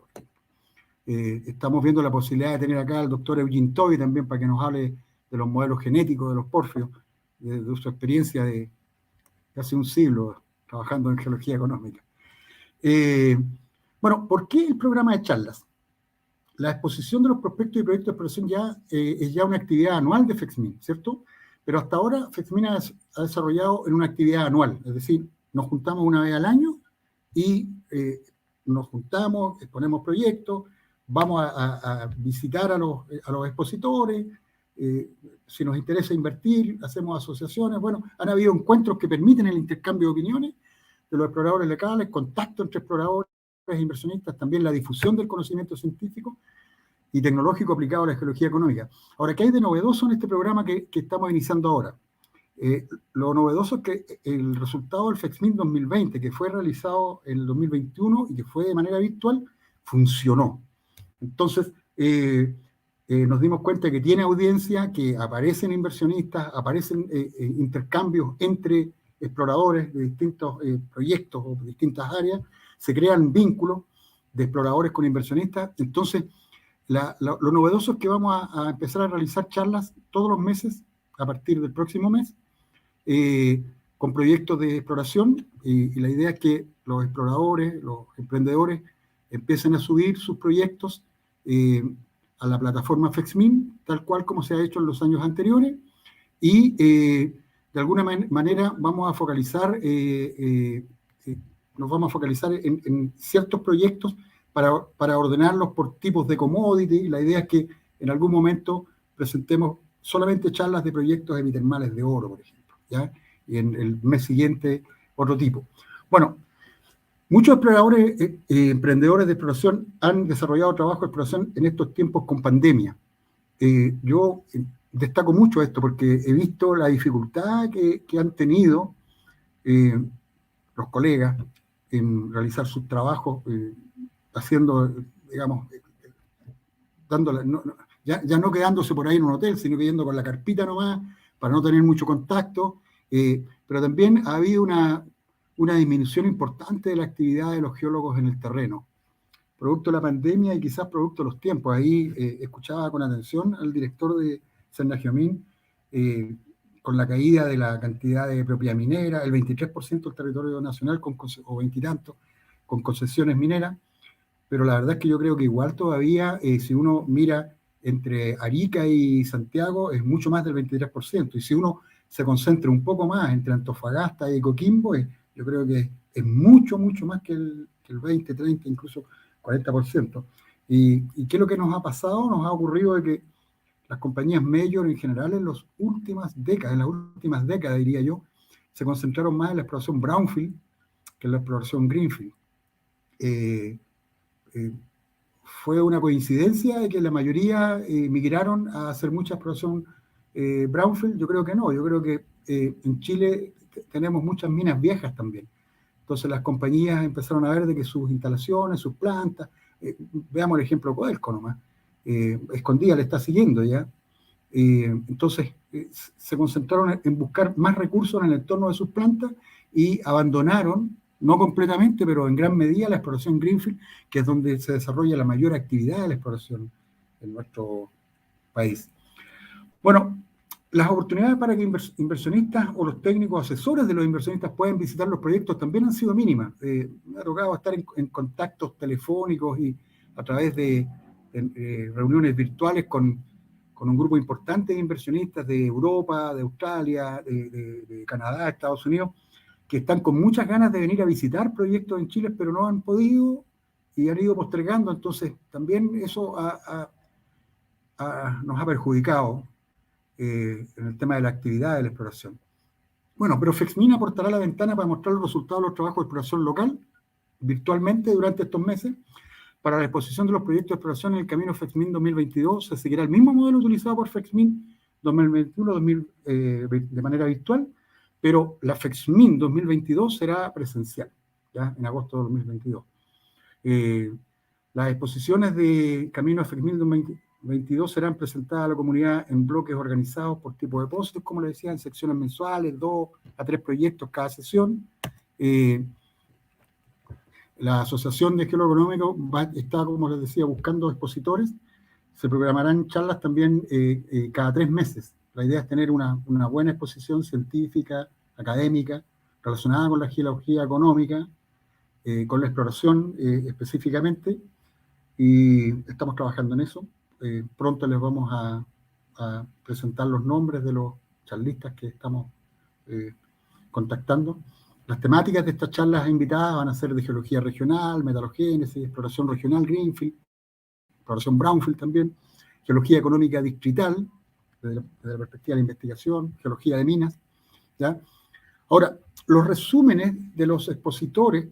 D: Estamos viendo la posibilidad de tener acá al doctor Eugene Toby también para que nos hable de los modelos genéticos de los porfios, de su experiencia de casi un siglo trabajando en geología económica. Bueno, ¿por qué el programa de charlas? La exposición de los prospectos y proyectos de exploración ya es ya una actividad anual de FEXMIN, ¿cierto? Pero hasta ahora FEXMIN ha desarrollado en una actividad anual, es decir, nos juntamos una vez al año y nos juntamos, exponemos proyectos, vamos a visitar a los expositores, si nos interesa invertir, hacemos asociaciones. Bueno, han habido encuentros que permiten el intercambio de opiniones de los exploradores locales, contacto entre exploradores e inversionistas, también la difusión del conocimiento científico y tecnológico aplicado a la geología económica. Ahora, ¿qué hay de novedoso en este programa que estamos iniciando ahora? Lo novedoso es que el resultado del FEXMIN 2020, que fue realizado en el 2021 y que fue de manera virtual, funcionó. Entonces, nos dimos cuenta que tiene audiencia, que aparecen inversionistas, aparecen intercambios entre exploradores de distintos proyectos o distintas áreas, se crean vínculos de exploradores con inversionistas. Entonces, lo novedoso es que vamos a empezar a realizar charlas todos los meses, a partir del próximo mes, con proyectos de exploración, y la idea es que los exploradores, los emprendedores, empiecen a subir sus proyectos a la plataforma FEXMIN, tal cual como se ha hecho en los años anteriores, y de alguna manera vamos a focalizar, nos vamos a focalizar en ciertos proyectos para ordenarlos por tipos de commodity. La idea es que en algún momento presentemos solamente charlas de proyectos epitermales de oro, por ejemplo, ¿ya? Y en el mes siguiente otro tipo. Bueno, muchos exploradores, emprendedores de exploración han desarrollado trabajo de exploración en estos tiempos con pandemia. Yo destaco mucho esto porque he visto la dificultad que han tenido los colegas en realizar sus trabajos, haciendo, digamos, ya no quedándose por ahí en un hotel, sino que yendo con la carpita nomás, para no tener mucho contacto, pero también ha habido una disminución importante de la actividad de los geólogos en el terreno, producto de la pandemia y quizás producto de los tiempos. Ahí escuchaba con atención al director de Cernagiomín con la caída de la cantidad de propiedad minera, el 23% del territorio nacional, o 20 y tanto, con concesiones mineras, pero la verdad es que yo creo que igual todavía, si uno mira entre Arica y Santiago, es mucho más del 23%, y si uno se concentra un poco más entre Antofagasta y Coquimbo, yo creo que es mucho, mucho más que el 20, 30, incluso 40%. ¿Y qué es lo que nos ha pasado? Nos ha ocurrido de que las compañías major en general en las últimas décadas, diría yo, se concentraron más en la exploración brownfield que en la exploración greenfield. Fue una coincidencia de que la mayoría migraron a hacer mucha exploración brownfield. Yo creo que no, yo creo que en Chile tenemos muchas minas viejas también. Entonces las compañías empezaron a ver de que sus instalaciones, sus plantas, veamos el ejemplo de Codelco nomás, Escondida le está siguiendo ya. Entonces se concentraron en buscar más recursos en el entorno de sus plantas y abandonaron, no completamente, pero en gran medida, la exploración greenfield, que es donde se desarrolla la mayor actividad de la exploración en nuestro país. Bueno, las oportunidades para que inversionistas o los técnicos asesores de los inversionistas puedan visitar los proyectos también han sido mínimas. Me ha tocado estar en contactos telefónicos y a través de reuniones virtuales con un grupo importante de inversionistas de Europa, de Australia, de Canadá, Estados Unidos, que están con muchas ganas de venir a visitar proyectos en Chile, pero no han podido y han ido postergando. Entonces, también eso nos ha perjudicado en el tema de la actividad de la exploración. Bueno, pero FEXMIN aportará la ventana para mostrar los resultados de los trabajos de exploración local virtualmente durante estos meses. Para la exposición de los proyectos de exploración en el camino FEXMIN 2022 se seguirá el mismo modelo utilizado por FEXMIN 2021 de manera virtual, pero la FEXMIN 2022 será presencial, ¿ya? En agosto de 2022. Las exposiciones de camino a FEXMIN 2022 serán presentadas a la comunidad en bloques organizados por tipo de depósitos, como les decía, en secciones mensuales, 2 a 3 proyectos cada sesión. La Asociación de Geólogos Económicos está, como les decía, buscando expositores. Se programarán charlas también cada 3 meses. La idea es tener una buena exposición científica, académica, relacionada con la geología económica, con la exploración específicamente, y estamos trabajando en eso. Pronto les vamos a presentar los nombres de los charlistas que estamos contactando. Las temáticas de estas charlas invitadas van a ser de geología regional, metalogénesis, exploración regional, greenfield, exploración brownfield también, geología económica distrital, desde la perspectiva de la investigación, geología de minas, ¿ya? Ahora, los resúmenes de los expositores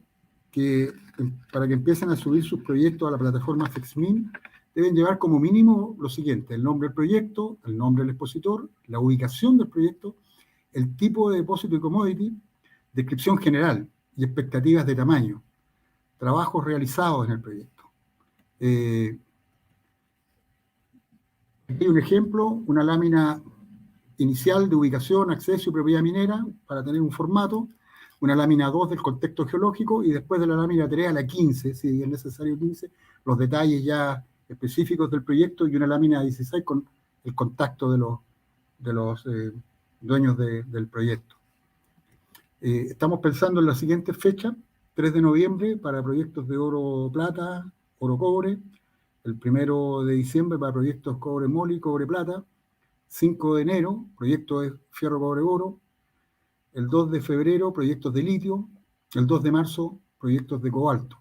D: para que empiecen a subir sus proyectos a la plataforma FEXMIN deben llevar como mínimo lo siguiente: el nombre del proyecto, el nombre del expositor, la ubicación del proyecto, el tipo de depósito y commodity, descripción general y expectativas de tamaño, trabajos realizados en el proyecto. Aquí hay un ejemplo, una lámina inicial de ubicación, acceso y propiedad minera para tener un formato, una lámina 2 del contexto geológico y después de la lámina 3 a la 15, si es necesario 15, los detalles ya específicos del proyecto, y una lámina 16 con el contacto de los dueños del proyecto. Estamos pensando en la siguiente fecha: 3 de noviembre para proyectos de oro-plata, oro-cobre, el 1 de diciembre para proyectos cobre-moli, cobre-plata, 5 de enero, proyectos de fierro-cobre-oro, el 2 de febrero, proyectos de litio, el 2 de marzo, proyectos de cobalto.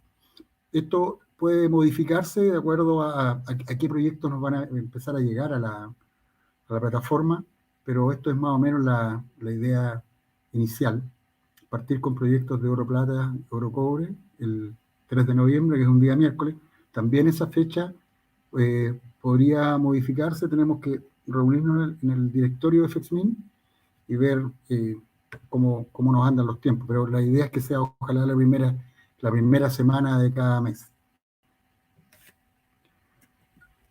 D: Esto puede modificarse de acuerdo a qué proyectos nos van a empezar a llegar a la plataforma, pero esto es más o menos la idea inicial: partir con proyectos de oro-plata, oro-cobre, el 3 de noviembre, que es un día miércoles. También esa fecha podría modificarse. Tenemos que reunirnos en el directorio de FEXMIN y ver cómo nos andan los tiempos, pero la idea es que sea ojalá la primera semana de cada mes.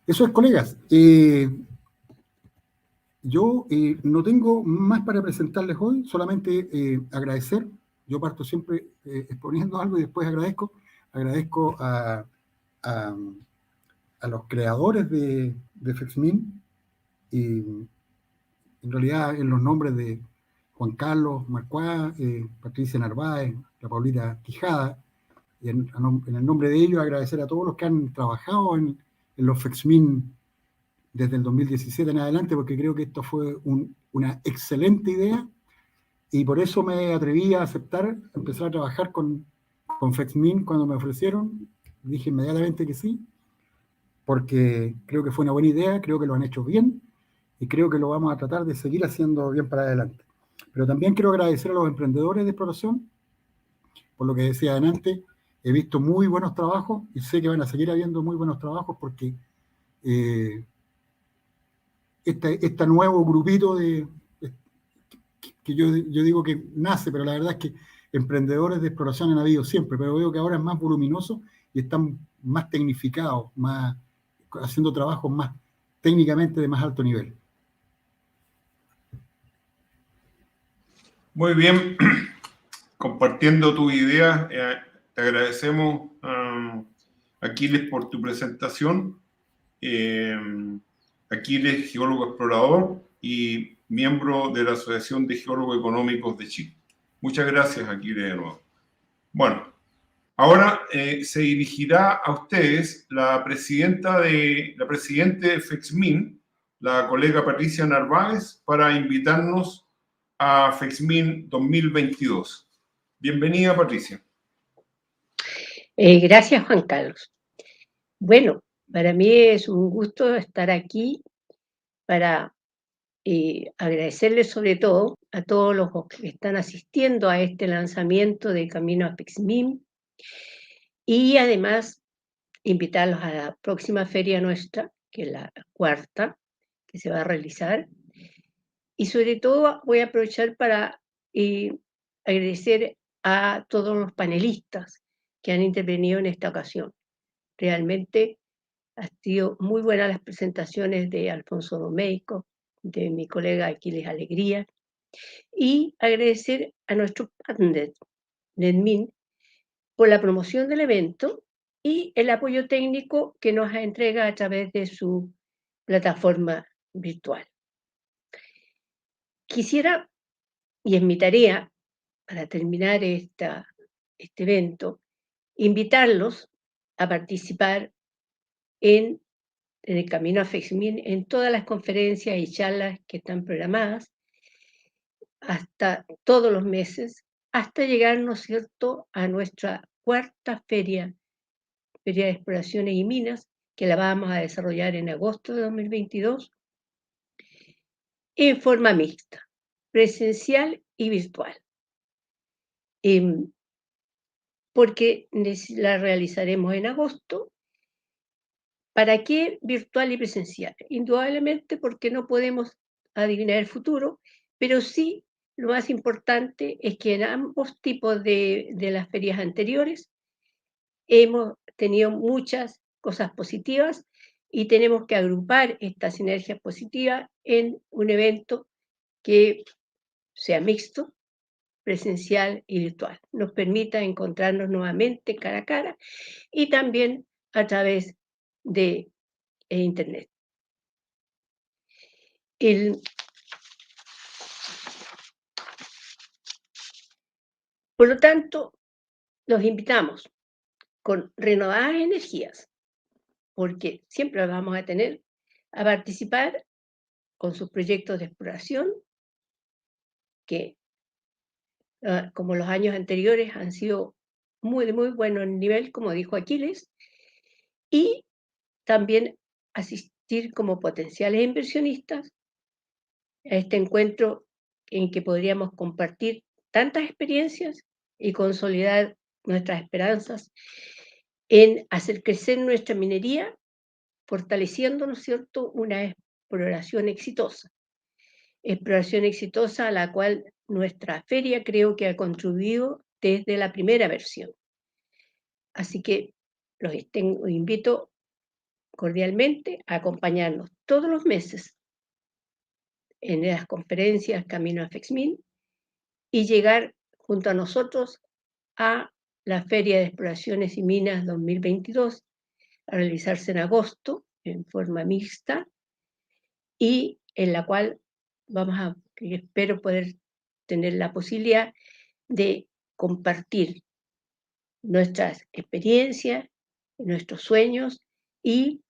D: Eso es, colegas. Yo no tengo más para presentarles hoy, solamente agradecer. Yo parto siempre exponiendo algo y después agradezco a los creadores de FEXMIN, en realidad en los nombres de Juan Carlos Marcuá, Patricia Narváez, la Paulita Quijada, y en el nombre de ellos agradecer a todos los que han trabajado en los FEXMIN desde el 2017 en adelante, porque creo que esto fue una excelente idea, y por eso me atreví a aceptar empezar a trabajar con FEXMIN cuando me ofrecieron. Dije inmediatamente que sí, porque creo que fue una buena idea, creo que lo han hecho bien, y creo que lo vamos a tratar de seguir haciendo bien para adelante. Pero también quiero agradecer a los emprendedores de exploración, por lo que decía adelante. He visto muy buenos trabajos y sé que van a seguir habiendo muy buenos trabajos, porque este nuevo grupito que yo digo que nace, pero la verdad es que emprendedores de exploración han habido siempre, pero veo que ahora es más voluminoso y están más tecnificados, haciendo trabajos más técnicamente de más alto nivel.
A: Muy bien, compartiendo tus ideas, te agradecemos, Aquiles, por tu presentación. Aquiles, geólogo explorador y miembro de la Asociación de Geólogos Económicos de Chile. Muchas gracias, Aquiles, de nuevo. Bueno, ahora se dirigirá a ustedes la presidente de FEXMIN, la colega Patricia Narváez, para invitarnos a FEXMIN 2022. Bienvenida, Patricia.
E: Gracias, Juan Carlos. Bueno, para mí es un gusto estar aquí para agradecerles sobre todo a todos los que están asistiendo a este lanzamiento de Camino a FEXMIN, y además invitarlos a la próxima feria nuestra, que es la cuarta, que se va a realizar. Y sobre todo voy a aprovechar para agradecer a todos los panelistas que han intervenido en esta ocasión. Realmente han sido muy buenas las presentaciones de Alfonso Domeyko, de mi colega Aquiles Alegría, y agradecer a nuestros partners, NEDMIN, por la promoción del evento y el apoyo técnico que nos entrega a través de su plataforma virtual. Quisiera, y es mi tarea para terminar este evento, invitarlos a participar en el Camino a FEXMIN en todas las conferencias y charlas que están programadas hasta todos los meses, hasta llegar, ¿no es cierto?, a nuestra cuarta feria de exploraciones y minas, que la vamos a desarrollar en agosto de 2022, en forma mixta, presencial y virtual. Porque la realizaremos en agosto. ¿Para qué virtual y presencial? Indudablemente porque no podemos adivinar el futuro, pero sí lo más importante es que en ambos tipos de las ferias anteriores hemos tenido muchas cosas positivas y tenemos que agrupar estas sinergias positivas en un evento que sea mixto, presencial y virtual. Nos permita encontrarnos nuevamente cara a cara y también a través de Internet. Por lo tanto, los invitamos con renovadas energías, porque siempre vamos a tener a participar con sus proyectos de exploración, que como los años anteriores han sido muy buenos en nivel, como dijo Aquiles, y también asistir como potenciales inversionistas a este encuentro en que podríamos compartir tantas experiencias y consolidar nuestras esperanzas en hacer crecer nuestra minería, fortaleciendo, ¿no es cierto?, una exploración exitosa a la cual nuestra feria creo que ha contribuido desde la primera versión. Así que los invito cordialmente a acompañarnos todos los meses en las conferencias Camino a FEXMIN y llegar junto a nosotros a la Feria de Exploraciones y Minas 2022, a realizarse en agosto en forma mixta, y en la cual espero poder tener la posibilidad de compartir nuestras experiencias, nuestros sueños y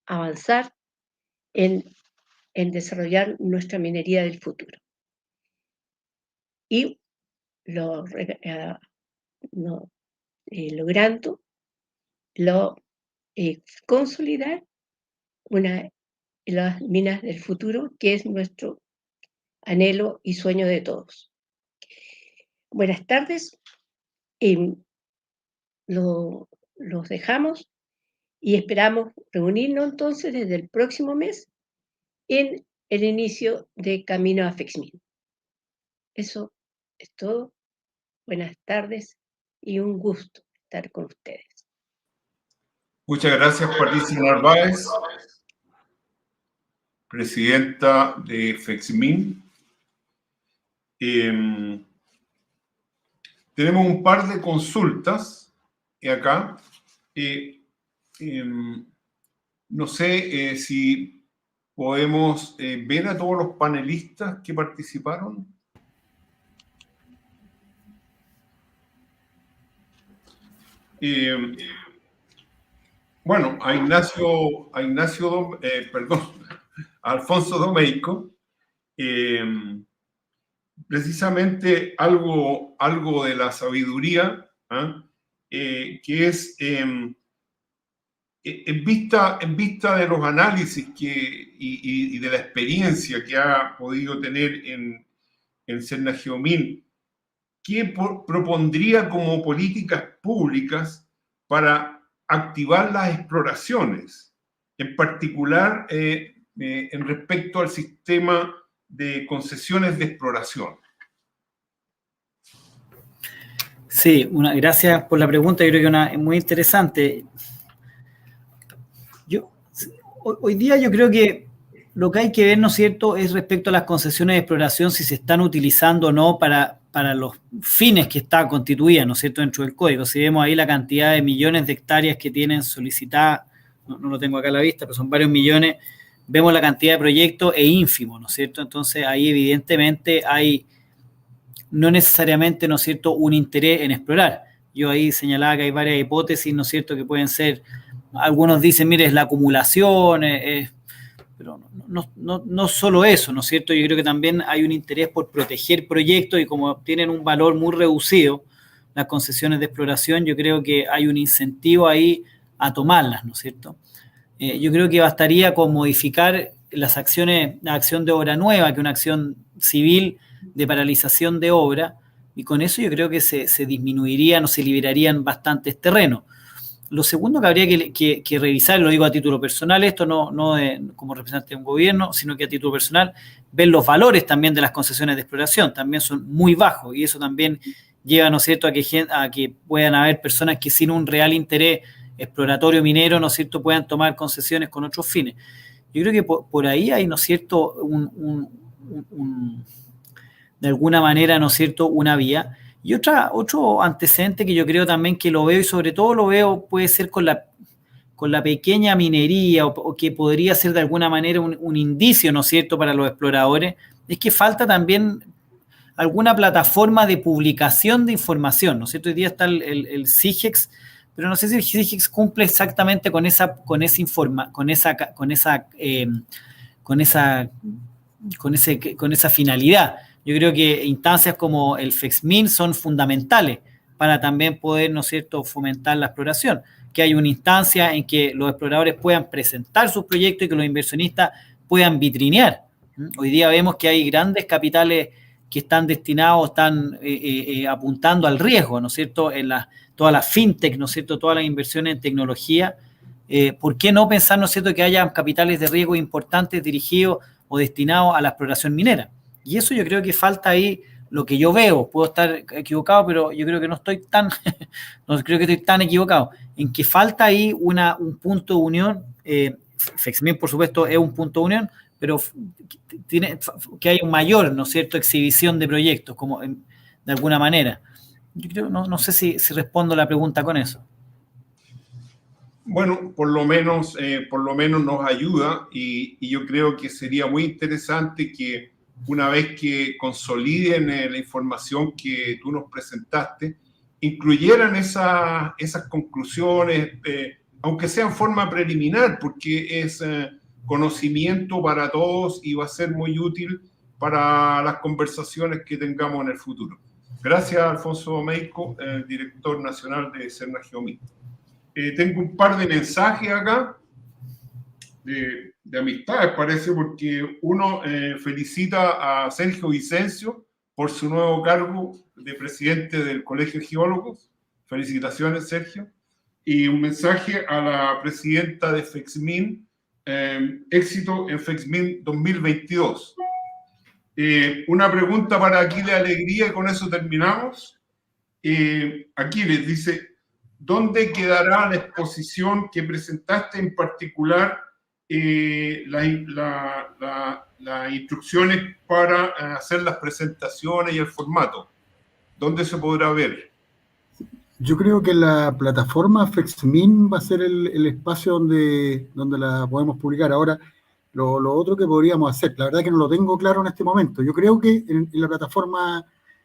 E: avanzar en desarrollar nuestra minería del futuro. Y logrando consolidar las minas del futuro, que es nuestro anhelo y sueño de todos. Buenas tardes. Los dejamos y esperamos reunirnos entonces desde el próximo mes en el inicio de Camino a FEXMIN. Eso es todo. Buenas tardes y un gusto estar con ustedes.
A: Muchas gracias, Patricia Narváez, presidenta de FEXMIN. Tenemos un par de consultas acá. No sé si podemos ver a todos los panelistas que participaron. Bueno, a Alfonso Domeyko, precisamente algo de la sabiduría, que es en vista de los análisis y de la experiencia que ha podido tener en Cernageomin, ¿qué propondría como políticas públicas para activar las exploraciones, en particular en respecto al sistema de concesiones de exploración?
C: Sí, gracias por la pregunta. Yo creo que es muy interesante. Hoy día yo creo que lo que hay que ver, ¿no es cierto?, es respecto a las concesiones de exploración, si se están utilizando o no para los fines que está constituida, ¿no es cierto?, dentro del código. Si vemos ahí la cantidad de millones de hectáreas que tienen solicitada, no lo tengo acá a la vista, pero son varios millones, vemos la cantidad de proyectos ínfimo, ¿no es cierto? Entonces ahí evidentemente hay no necesariamente, ¿no es cierto?, un interés en explorar. Yo ahí señalaba que hay varias hipótesis, ¿no es cierto?, que pueden ser, algunos dicen, mire, es la acumulación, pero no solo eso, ¿no es cierto? Yo creo que también hay un interés por proteger proyectos y como tienen un valor muy reducido las concesiones de exploración, yo creo que hay un incentivo ahí a tomarlas, ¿no es cierto? Yo creo que bastaría con modificar las acciones, la acción de obra nueva, que es una acción civil de paralización de obra, y con eso yo creo que se disminuirían o se liberarían bastantes terrenos. Lo segundo que habría que revisar, lo digo a título personal, esto no como representante de un gobierno, sino que a título personal, ver los valores también de las concesiones de exploración, también son muy bajos, y eso también lleva, ¿no es cierto?, a que puedan haber personas que sin un real interés exploratorio minero, ¿no es cierto?, puedan tomar concesiones con otros fines. Yo creo que por ahí hay, ¿no es cierto?, de alguna manera, ¿no es cierto?, una vía. Y otro antecedente que yo creo también que lo veo, y sobre todo lo veo, puede ser con la pequeña minería, o que podría ser de alguna manera un indicio, ¿no es cierto?, para los exploradores, es que falta también alguna plataforma de publicación de información, ¿no es cierto? Hoy día está el CIGEX, pero no sé si el CIGEX cumple exactamente con esa finalidad. Yo creo que instancias como el FEXMIN son fundamentales para también poder, ¿no es cierto?, fomentar la exploración, que hay una instancia en que los exploradores puedan presentar sus proyectos y que los inversionistas puedan vitrinear. Hoy día vemos que hay grandes capitales que están destinados, están apuntando al riesgo, ¿no es cierto?, en todas las fintech, ¿no es cierto?, todas las inversiones en tecnología. ¿Por qué no pensar, ¿no es cierto?, que haya capitales de riesgo importantes dirigidos o destinados a la exploración minera? Y eso yo creo que falta ahí, lo que yo veo, puedo estar equivocado, pero yo creo que no estoy tan, no creo que estoy tan equivocado, en que falta ahí un punto de unión. FEXMIN, por supuesto, es un punto de unión, pero que hay un mayor, ¿no es cierto?, exhibición de proyectos, como de alguna manera. Yo creo, no sé si respondo la pregunta con eso.
A: bueno, por lo menos nos ayuda y yo creo que sería muy interesante que una vez que consoliden la información que tú nos presentaste, incluyeran esas conclusiones, aunque sea en forma preliminar, porque es conocimiento para todos y va a ser muy útil para las conversaciones que tengamos en el futuro. Gracias, Alfonso Meico, director nacional de Serna Geomita. Tengo un par de mensajes acá de amistades, parece, porque uno felicita a Sergio Vicencio por su nuevo cargo de presidente del Colegio de Geólogos. Felicitaciones, Sergio. Y un mensaje a la presidenta de FEXMIN, éxito en FEXMIN 2022. Una pregunta para Aquiles Alegría y con eso terminamos. Aquiles dice, ¿dónde quedará la exposición que presentaste, en particular las instrucciones para hacer las presentaciones y el formato? ¿Dónde se podrá ver?
D: Yo creo que la plataforma FEXMIN va a ser el espacio donde la podemos publicar. Ahora, lo otro que podríamos hacer, la verdad que no lo tengo claro en este momento. Yo creo que en la plataforma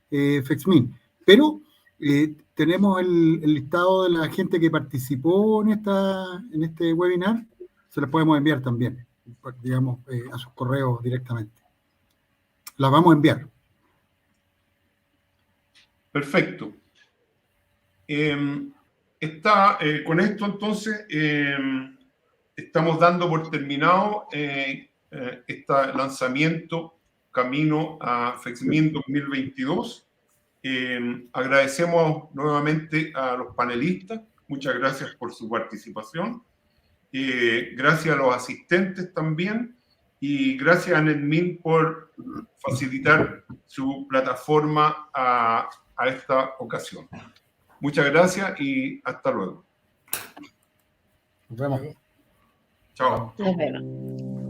D: FEXMIN, pero tenemos el listado de la gente que participó en este webinar, se las podemos enviar también, digamos, a sus correos directamente. Las vamos a enviar.
A: Perfecto. Con esto, entonces, estamos dando por terminado este lanzamiento camino a FEXMIN 2022. Agradecemos nuevamente a los panelistas. Muchas gracias por su participación. Gracias a los asistentes también. Y gracias a NetMin por facilitar su plataforma a esta ocasión. Muchas gracias y hasta luego.
D: Nos vemos.
A: Chao.
E: Nos vemos.